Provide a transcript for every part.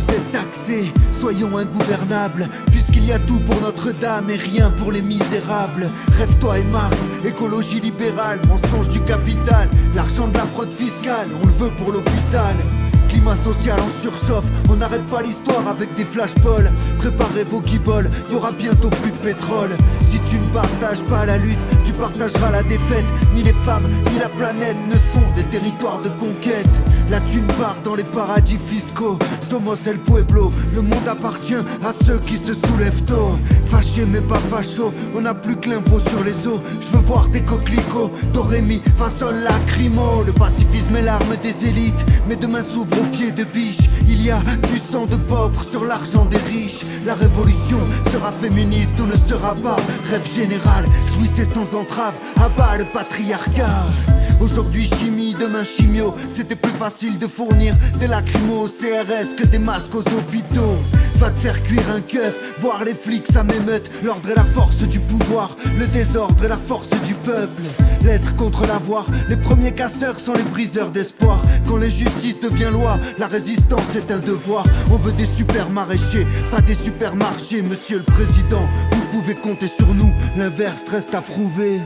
êtes taxés, soyons ingouvernables, puisqu'il y a tout pour Notre-Dame et rien pour les misérables. Rêve-toi et Marx, écologie libérale, mensonge du capital, l'argent de la fraude fiscale, on le veut pour l'hôpital. Climat social en surchauffe, on n'arrête pas l'histoire avec des flashballs. Préparez vos guibolles, y aura bientôt plus de pétrole. Si tu ne partages pas la lutte, tu partageras la défaite. Ni les femmes, ni la planète ne sont des territoires de conquête. La thune part dans les paradis fiscaux. Somos el pueblo, le monde appartient à ceux qui se soulèvent tôt. Fâché mais pas facho, on n'a plus que l'impôt sur les os. Je veux voir des coquelicots, Dorémi, fa sol lacrymo. Le pacifisme est l'arme des élites, mais demain s'ouvre au pied de biche. Il y a du sang de pauvres sur l'argent des riches. La révolution sera féministe ou ne sera pas. Rêve général, jouissez sans entrave, abat le patriarcat. Aujourd'hui chimie, demain chimio. C'était plus facile de fournir des lacrymos au CRS que des masques aux hôpitaux. Va te faire cuire un keuf, voir les flics ça m'émeute. L'ordre est la force du pouvoir, le désordre est la force du peuple. L'être contre l'avoir, les premiers casseurs sont les briseurs d'espoir. Quand l'injustice devient loi, la résistance est un devoir. On veut des super maraîchers, pas des supermarchés. Monsieur le Président, vous pouvez compter sur nous, l'inverse reste à prouver.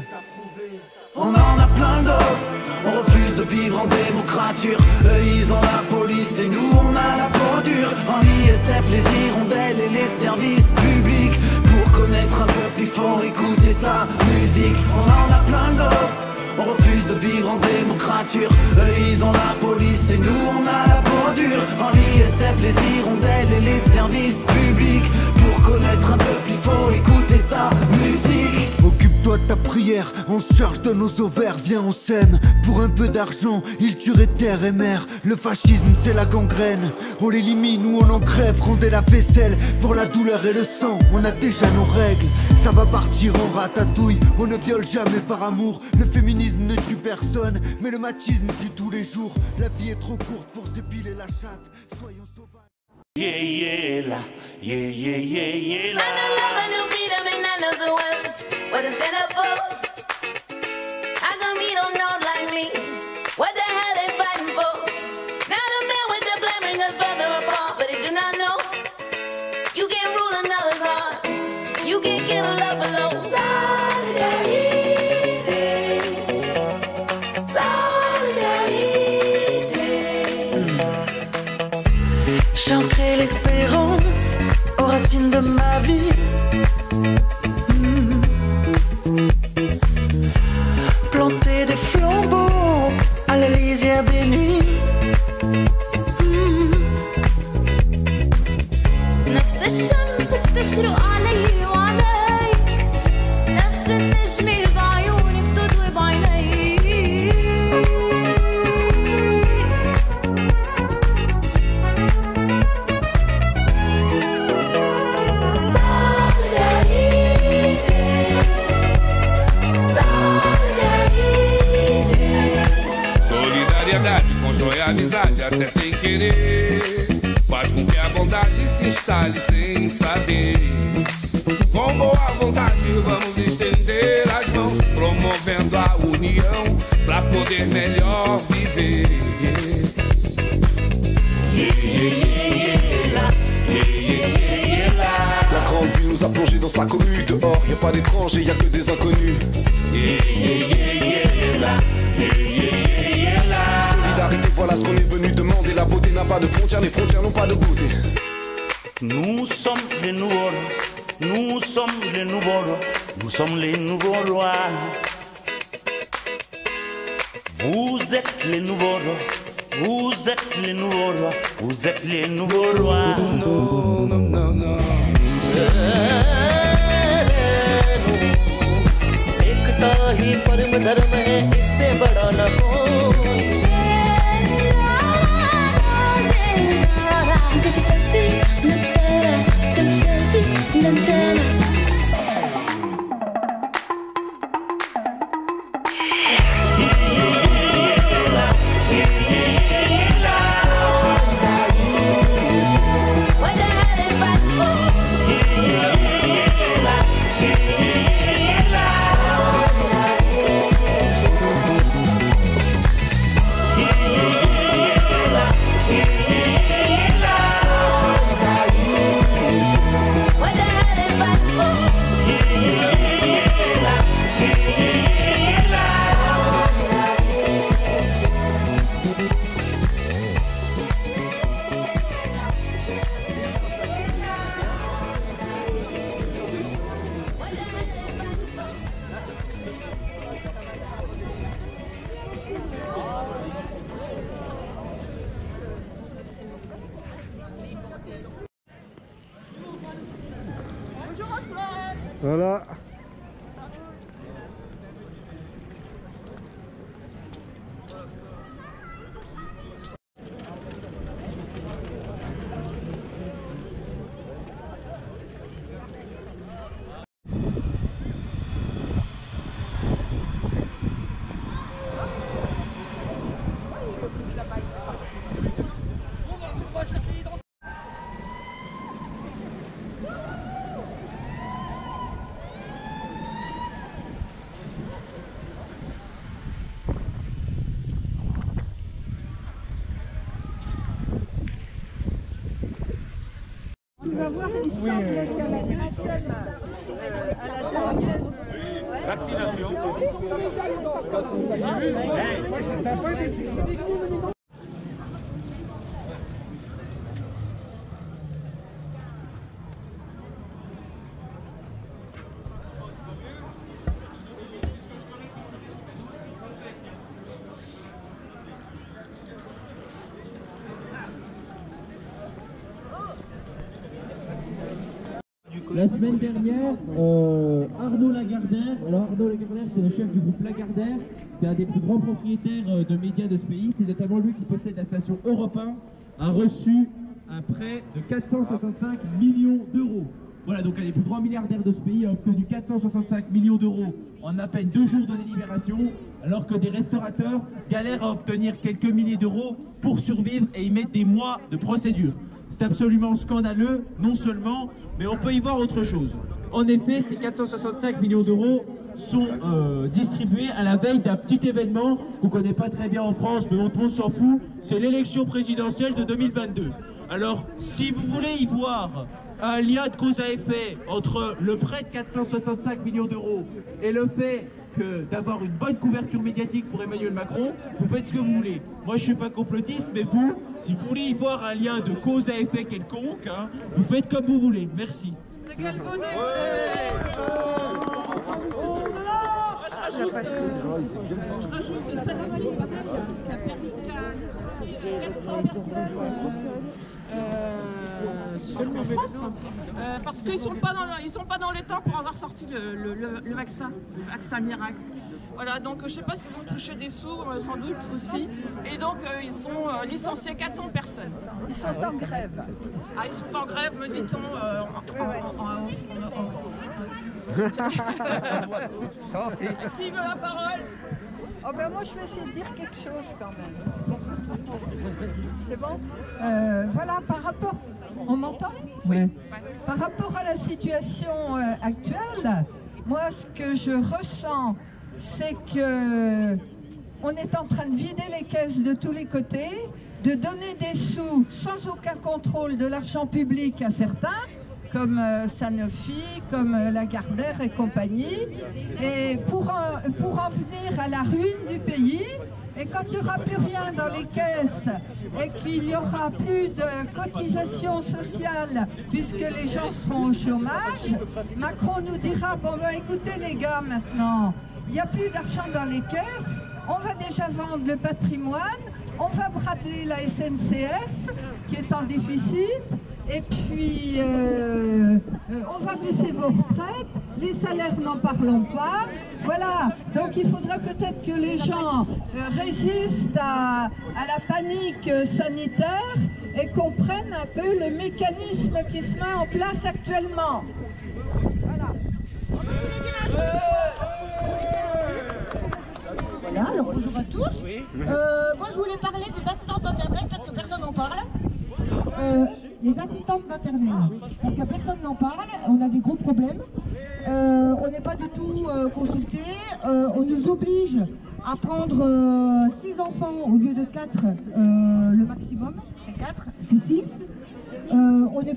On en a plein d'autres, on refuse de vivre en démocrature. Eux ils ont la police et nous on a la peau dure. En ISF les hirondelles et les services publics. Pour connaître un peuple il faut écouter sa musique. On en a plein d'autres, on refuse de vivre en démocrature. Eux ils ont la police et nous on a la peau dure. En ISF les hirondelles et les services publics. Pour connaître un peuple il faut écouter sa musique. Occupe-toi de ta prière, on se charge de nos ovaires, viens on sème. Pour un peu d'argent, ils tueraient terre et mer. Le fascisme c'est la gangrène, on l'élimine ou on en crève. Rendez la vaisselle, pour la douleur et le sang, on a déjà nos règles. Ça va partir en ratatouille, on ne viole jamais par amour. Le féminisme ne tue personne, mais le machisme tue tous les jours. La vie est trop courte pour s'épiler la chatte, soyons sauvages. Yeah, yeah, la, yeah, yeah, yeah, yeah, la. I know love, I know freedom, and I know so well what to stand up for. How come you don't know like me? What the hell they fighting for? Now the men with the blame bring us further apart, but they do not know you can't rule another's heart. You can't kill a love alone. J'ancrai l'espérance aux racines de ma vie. Planter des flambeaux à la lisière des nuits. نفس الشمس بتشرق علي وعليك. نفس النجمة بعيوني بتضوي بعينيك. Constrói amizade até sem querer. Faz com que a bondade se instale sem saber. Com boa vontade vamos estender as mãos, promovendo a união pra poder melhor viver. La grande vie nous a plongé dans sa commune. Dehors y'a pas d'étrangers, y'a que des inconnus. Solidarité, voilà ce qu'on est venu demander. La beauté n'a pas de frontières, les frontières n'ont pas de beauté. Nous sommes les nouveaux rois, nous sommes les nouveaux rois, nous sommes les nouveaux rois. Vous êtes les nouveaux rois, vous êtes les nouveaux rois, vous êtes les nouveaux rois. No, no, no, no. एकता ही परम धर्म है, इससे बड़ा न कोई। Voilà. Tu vas voir, il semble qu'à la deuxième, Vaccination. La semaine dernière, Arnaud Lagardère, alors Arnaud Lagardère c'est le chef du groupe Lagardère, c'est un des plus grands propriétaires de médias de ce pays, c'est notamment lui qui possède la station Europe 1, a reçu un prêt de 465 millions d'euros. Voilà, donc un des plus grands milliardaires de ce pays a obtenu 465 millions d'euros en à peine 2 jours de délibération, alors que des restaurateurs galèrent à obtenir quelques milliers d'euros pour survivre et y mettent des mois de procédure. C'est absolument scandaleux, non seulement, mais on peut y voir autre chose. En effet, ces 465 millions d'euros sont distribués à la veille d'un petit événement qu'on ne connaît pas très bien en France, mais dont tout le monde s'en fout, c'est l'élection présidentielle de 2022. Alors, si vous voulez y voir un lien de cause à effet entre le prêt de 465 millions d'euros et le fait d'avoir une bonne couverture médiatique pour Emmanuel Macron, vous faites ce que vous voulez. Moi, je ne suis pas complotiste, mais vous, si vous voulez y voir un lien de cause à effet quelconque, hein, vous faites comme vous voulez. Merci. C'est quel bonnet je rajoute cette anomalie qui a permis licencier 400 personnes en France, parce qu'ils sont pas dans les temps pour avoir sorti le vaccin miracle. Voilà, donc je ne sais pas s'ils ont touché des sous, sans doute aussi, et donc ils ont licencié 400 personnes. Ils sont en grève. Ah, ils sont en grève, me dit-on. Qui veut la parole? Oh ben moi je vais essayer de dire quelque chose quand même. C'est bon? Voilà, par rapport... On m'entend? Oui. Par rapport à la situation actuelle, moi ce que je ressens, c'est que on est en train de vider les caisses de tous les côtés, de donner des sous sans aucun contrôle de l'argent public à certains, comme Sanofi, comme Lagardère et compagnie, et pour en venir à la ruine du pays. Et quand il n'y aura plus rien dans les caisses et qu'il n'y aura plus de cotisations sociales puisque les gens seront au chômage, Macron nous dira, bon ben écoutez les gars maintenant, il n'y a plus d'argent dans les caisses, on va déjà vendre le patrimoine, on va brader la SNCF qui est en déficit, et puis on va baisser vos retraites, les salaires n'en parlons pas, voilà, donc il faudrait peut-être que les gens résistent à la panique sanitaire et comprennent un peu le mécanisme qui se met en place actuellement. Voilà. Voilà, alors bonjour à tous. Moi je voulais parler des assistantes maternelles parce que personne n'en parle. Les assistantes maternelles, parce que personne n'en parle, on a des gros problèmes. On n'est pas du tout consulté. On nous oblige à prendre 6 enfants au lieu de 4, le maximum, c'est 4, c'est 6. On n'est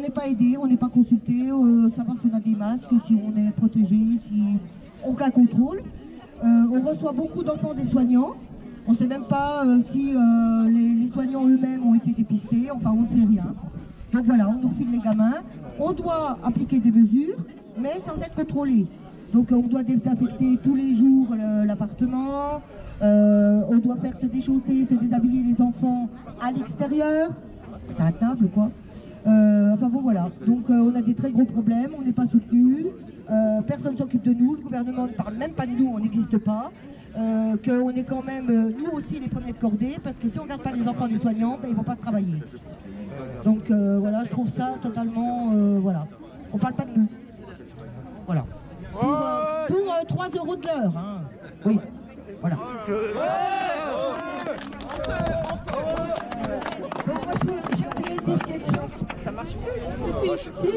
pas aidé, on n'est pas consulté, savoir si on a des masques, si on est protégé, si aucun contrôle. On reçoit beaucoup d'enfants des soignants. On ne sait même pas si les soignants eux-mêmes ont été dépistés, enfin on ne sait rien. Donc voilà, on nous refile les gamins. On doit appliquer des mesures, mais sans être contrôlé. Donc on doit désinfecter tous les jours l'appartement, on doit faire se déchausser, se déshabiller les enfants à l'extérieur. c'est intenable quoi. Enfin bon voilà, donc on a des très gros problèmes, on n'est pas soutenus, personne ne s'occupe de nous, le gouvernement ne parle même pas de nous, on n'existe pas, qu'on est quand même, nous aussi les premiers de cordée, parce que si on ne garde pas les enfants des soignants, ben, ils ne vont pas se travailler. Donc voilà, je trouve ça totalement, voilà, on ne parle pas de nous. Voilà. Pour 3 € de l'heure, hein. Oui, voilà. Bon, moi j'ai oublié de dire quelque chose. Ça marche plus. Si.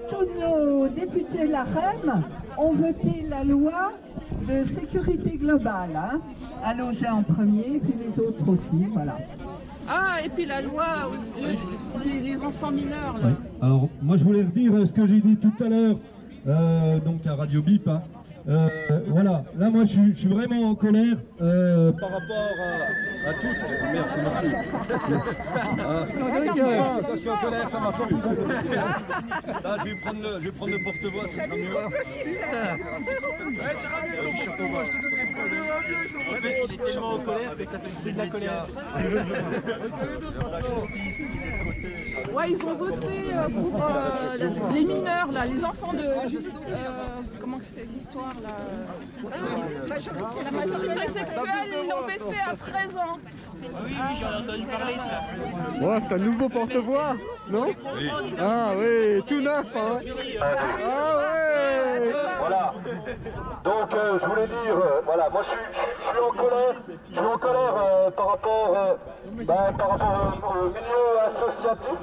Tous nos députés LAREM ont voté la loi de sécurité globale. Hein. Allogé en premier, puis les autres aussi, voilà. Ah, et puis la loi, les enfants mineurs. Là. Ouais. Alors, moi je voulais redire ce que j'ai dit tout à l'heure, donc à Radio Bip. Hein. Voilà, là moi je suis vraiment en colère par rapport à tout ce que... Merde, ça m'a plu. Quand je suis en colère, ça m'a plu. Là, je vais prendre le porte-voix, ça sera mieux. En fait, il est tellement en colère que ça fait le bruit de la colère. Ouais, ils ont voté pour les mineurs, là, les enfants de... comment c'est l'histoire, là la majorité sexuelle, ils l'ont baissé à 13 ans. Oui, j'en ai entendu parler de ça. Ouais, c'est un nouveau porte-voix, non? Oui. Ah oui, tout neuf, hein. Ah ouais. Voilà. Donc je voulais dire, voilà, moi je suis en colère, par rapport au milieu associatif.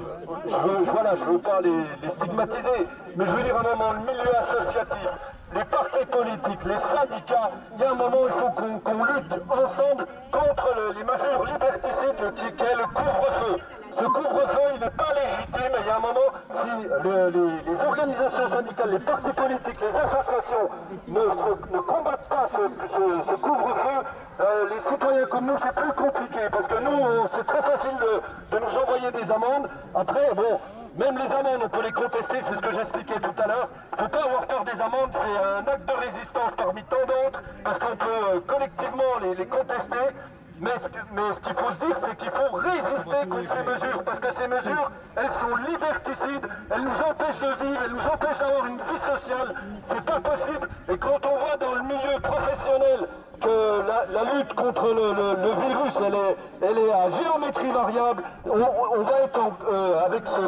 Je veux pas les stigmatiser, mais je veux dire un moment, le milieu associatif, les partis politiques, les syndicats, il y a un moment il faut qu'on lutte ensemble contre les mesures liberticides qui est le couvre-feu. Ce couvre-feu, il n'est pas légitime, et il y a un moment, si les organisations syndicales, les partis politiques, les associations ne combattent pas ce couvre-feu, les citoyens comme nous, c'est plus compliqué, parce que nous, c'est très facile de nous envoyer des amendes. Après, bon, même les amendes, on peut les contester, c'est ce que j'expliquais tout à l'heure. Il ne faut pas avoir peur des amendes, c'est un acte de résistance parmi tant d'autres, parce qu'on peut collectivement les contester. Mais ce qu'il faut se dire, c'est qu'il faut résister contre ces mesures, parce que ces mesures, elles sont liberticides, elles nous empêchent de vivre, elles nous empêchent d'avoir une vie sociale, c'est pas possible. Et quand on voit dans le milieu professionnel que la lutte contre le virus, elle est à géométrie variable, on va être avec ce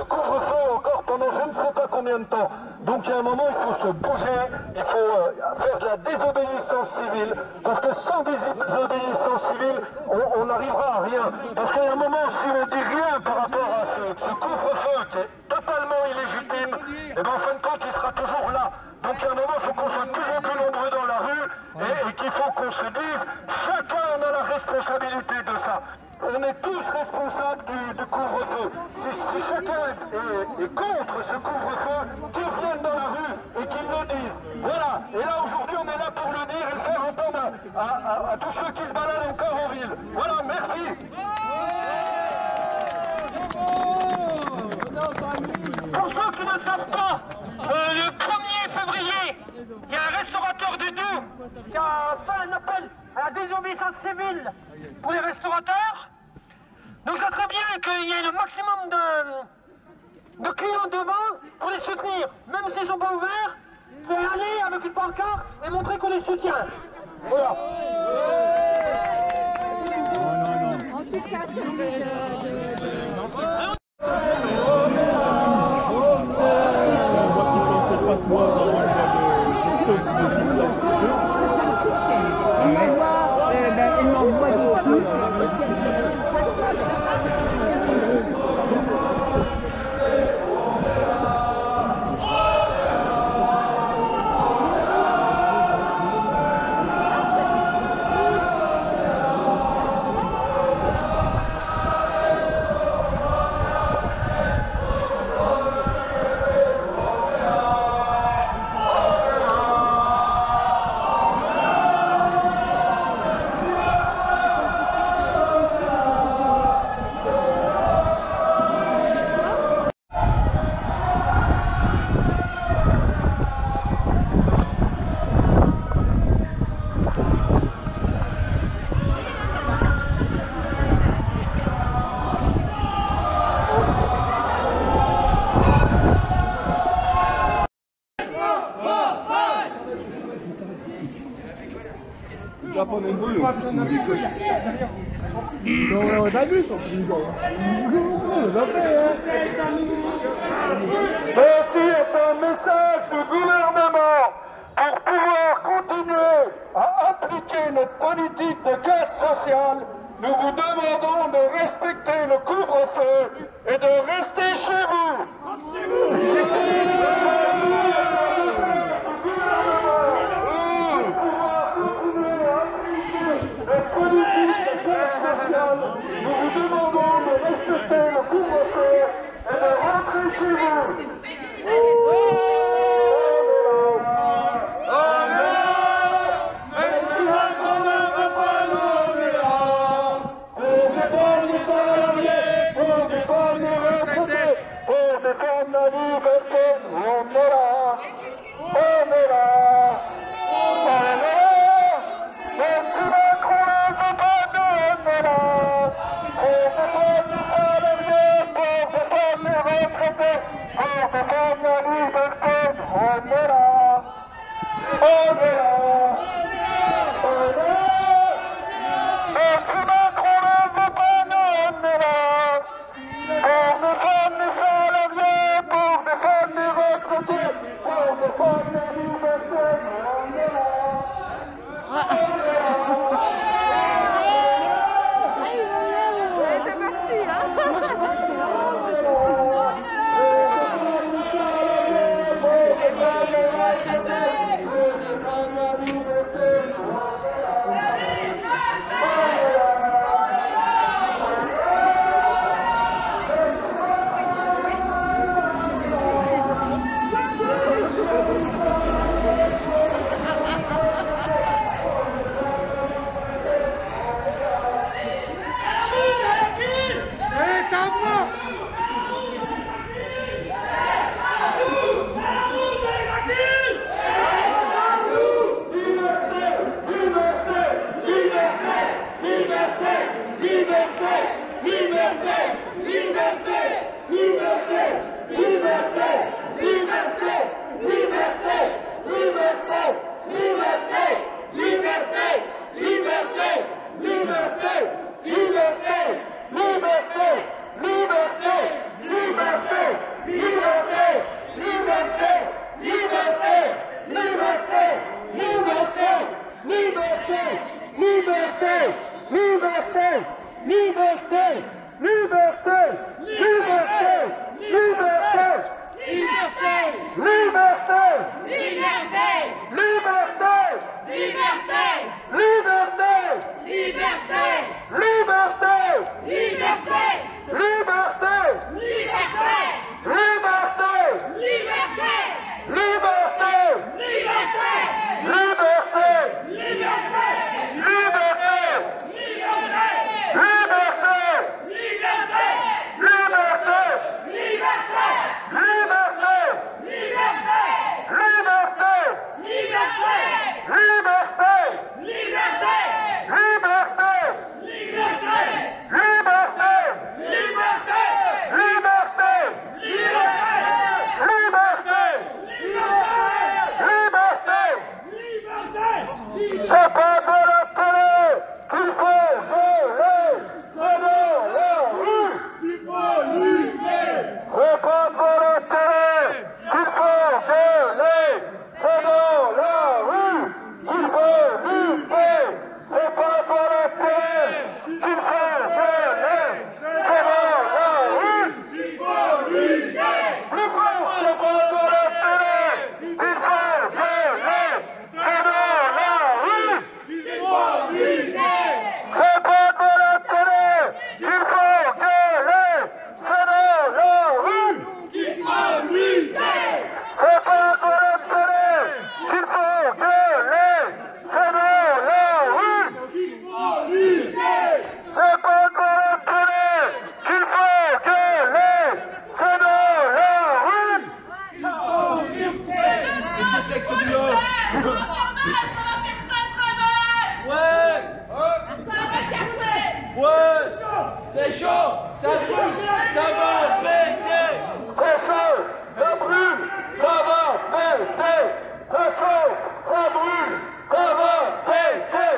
couvre-feu encore pendant je ne sais pas combien de temps. Donc il y a un moment, il faut se bouger, il faut faire de la désobéissance civile, parce que sans désobéissance civile, on n'arrivera à rien. Parce qu'il y a un moment, si on ne dit rien par rapport à ce couvre-feu qui est totalement illégitime, et bien en fin de compte, il sera toujours là. Donc il y a un moment, il faut qu'on soit de plus en plus nombreux dans la rue, et qu'il faut qu'on se dise, chacun en a la responsabilité de ça. On est tous responsables du couvre-feu. Si chacun est contre ce couvre-feu, qu'ils viennent dans la rue et qu'ils le disent. Voilà. Et là, aujourd'hui, on est là pour le dire et le faire entendre à tous ceux qui se baladent encore en ville. Voilà, merci. Pour ceux qui ne savent pas, le 1er février, il y a un restaurateur du Doubs qui a fait un appel à la désobéissance civile pour les restaurateurs. Donc ça serait bien qu'il y ait le maximum de clients devant pour les soutenir. Même s'ils ne sont pas ouverts, c'est aller avec une pancarte et montrer qu'on les soutient. Voilà. En tout cas, celui japonais brûlent. Ceci est un message du gouvernement pour pouvoir continuer à appliquer notre politique de casse sociale. Nous vous demandons de respecter le couvre-feu et de rester chez vous. Nous vous demandons de respecter le couvre-feu et de rentrer chez vous. Pour défendre la liberté, on est là, on est là, on est là. Même si Macron ne veut pas, nous on est là. Pour défendre les salariés, pour défendre les retraités, pour défendre la liberté, on est là, on est là, on est là. Même si Macron ne veut pas, nous on est là. Pour défendre les salariés, pour défendre les retraités, pour défendre la liberté, on est là. On est là. C'est parti, hein. C'est chaud, ça brûle, ça va péter. C'est chaud, ça brûle, ça va péter. C'est chaud, ça brûle, ça va péter.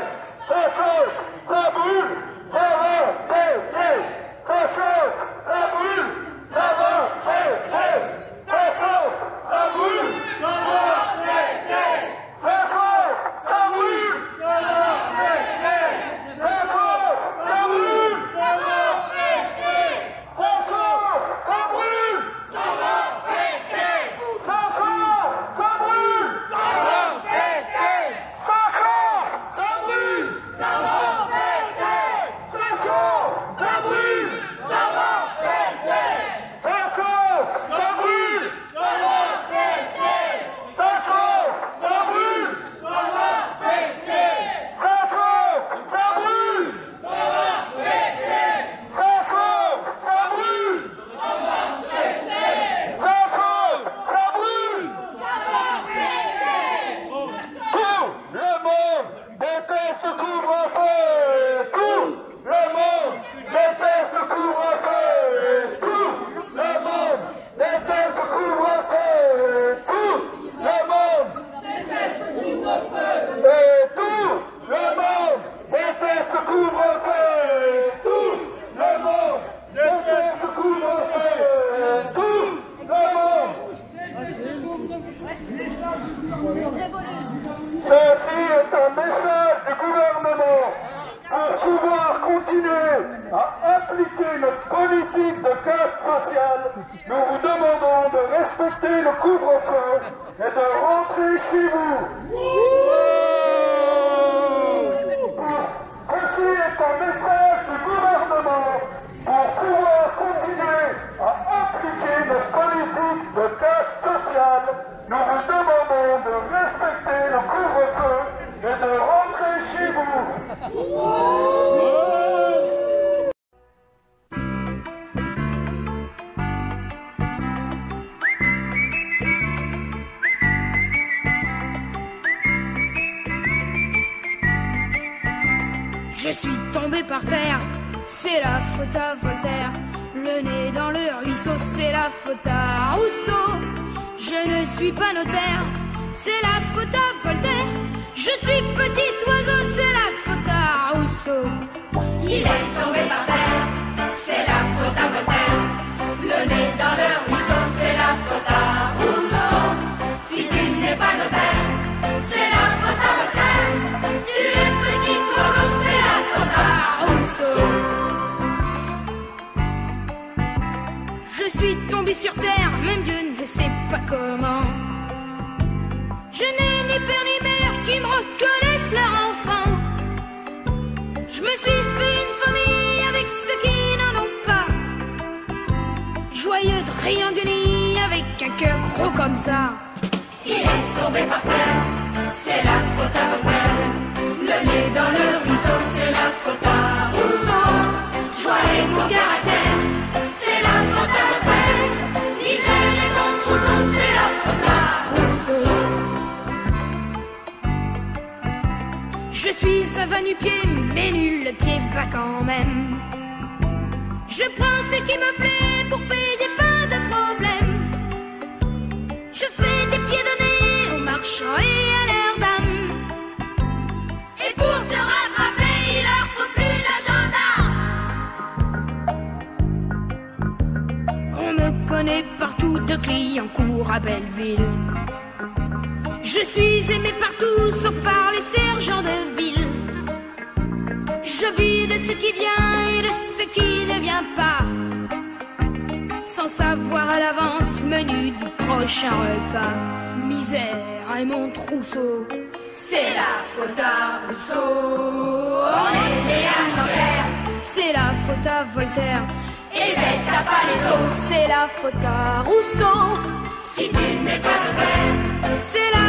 ce couvre-feu. Tout le monde déteste ce couvre-feu. Tout le monde déteste ce couvre-feu. Tout le monde déteste ce couvre-feu. Et tout le monde déteste ce couvre-feu. Tout le monde déteste ce couvre-feu. Tout le monde. Ceci est un message du gouvernement. Pour pouvoir continuer à appliquer notre politique de casse sociale, nous vous demandons de respecter le couvre-feu et de rentrer chez vous. Ceci est un message du gouvernement. Pour pouvoir continuer à appliquer notre politique de casse sociale, nous vous demandons de respecter le couvre-feu et de rentrer chez vous. Je suis tombé par terre, c'est la faute à Voltaire. Le nez dans le ruisseau, c'est la faute à Rousseau. Je ne suis pas notaire, c'est la faute à Voltaire. Je suis petit oiseau, c'est la faute à Rousseau. Il est tombé par terre, c'est la faute à Voltaire. Le nez dans le ruisseau, c'est la faute à Rousseau. Si tu n'es pas notaire, c'est la faute à Voltaire. Tu es petit oiseau, c'est la faute à Rousseau. Je suis tombé sur terre, même Dieu ne sait pas comment. Je n'ai ni père ni mère qui me reconnaissent leur enfant. Je me suis fait une famille avec ceux qui n'en ont pas. Joyeux de Riangoni avec un cœur gros comme ça. Il est tombé par terre, c'est la faute à Voltaire. Le nez dans le ruisseau, c'est la faute à Rousseau. Joie et beau caractère, c'est la faute à Voltaire. Misère et bon trousseau, c'est la faute à Rousseau. Je suis un va-nu-pied, mais nul le pied va quand même. Je prends ce qui me plaît pour payer pas de problème. Je fais des pieds de nez aux marchands et à leurs dames. Et pour te rattraper, il leur faut plus l'agenda. On me connaît partout de Clignancourt à Belleville. Je suis aimé partout sauf par les sergents de ville. Je vis de ce qui vient et de ce qui ne vient pas, sans savoir à l'avance menu du prochain repas. Misère et mon trousseau, c'est la faute à Rousseau. On est né à l'envers, c'est la faute à Voltaire. Et bête t'as pas les os, c'est la faute à Rousseau. Si tu n'es pas notaire, c'est la